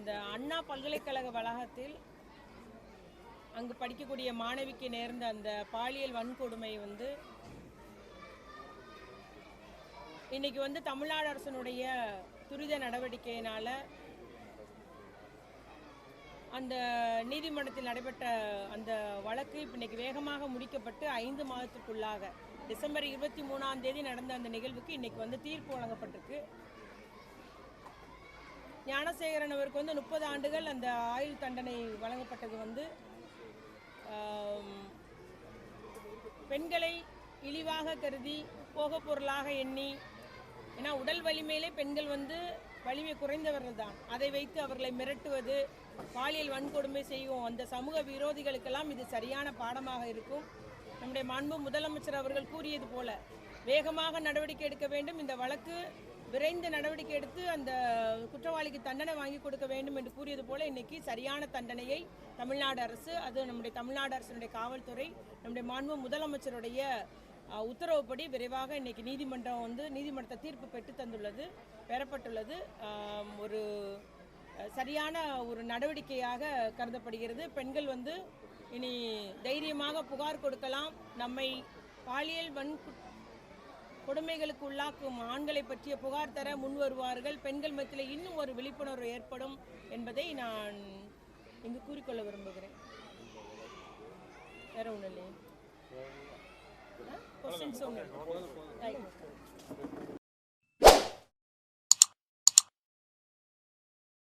அந்த அண்ணா பல்கலைக்கழக வளாகத்தில் அங்கு படிக்கக்கூடிய மாணவிக்கு நேர்ந்த அந்த பாலியல் வன்கொடுமை இன்னைக்கு தமிழ்நாடு அரசினுடைய துரித நடவடிக்கையினால அந்த நீதிமன்றத்தில் நடைபெற்ற அந்த வழக்கு இன்னைக்கு வேகமாக முடிக்கப்பட்டு 5 மாதத்துக்குள்ளாக டிசம்பர் 23ஆம் தேதி நடந்த அந்த நிகழ்வுக்கு இன்னைக்கு தீர்ப்பு வழங்கப்பட்டிருக்கு. ஞானசேகரன் அவருக்கு 30 ஆண்டுகள் அந்த ஆயுள் தண்டனை வழங்கப்பட்டது பெண்களை இழிவாக கருதி போக பொருளாக எண்ணி, ஏன்னா உடல் வலிமையிலே பெண்கள் வலிமை குறைந்தவர்கள் தான், அதை வைத்து அவர்களை மிரட்டுவது, பாலியல் வன்கொடுமை செய்யும் அந்த சமூக விரோதிகளுக்கெல்லாம் இது சரியான பாடமாக இருக்கும். நம்முடைய மாண்பு முதலமைச்சர் அவர்கள் கூறியது போல வேகமாக நடவடிக்கை எடுக்க வேண்டும், இந்த வழக்கு விரைந்து நடவடிக்கை எடுத்து அந்த குற்றவாளிக்கு தண்டனை வாங்கி கொடுக்க வேண்டும் என்று கூறியது போல இன்னைக்கு சரியான தண்டனையை தமிழ்நாடு அரசு, அது நம்முடைய தமிழ்நாடு அரசினுடைய காவல்துறை, நம்முடைய மாண்பு முதலமைச்சருடைய உத்தரவுப்படி விரைவாக இன்னைக்கு நீதிமன்ற தீர்ப்பு பெறப்பட்டுள்ளது. ஒரு சரியான ஒரு நடவடிக்கையாக கருதப்படுகிறது. பெண்கள் இனி தைரியமாக புகார் கொடுக்கலாம். நம்மை பாலியல் கொடுமைகளுக்கு உள்ளாக்கும் ஆண்களை பற்றிய புகார் தர முன் வருவார்கள். பெண்கள் மத்தியில் இன்னும் ஒரு விழிப்புணர்வு ஏற்படும் என்பதை நான் இங்கு கூறிக்கொள்ள விரும்புகிறேன். வேற ஒன்றும் இல்லையே. क्वेश्चन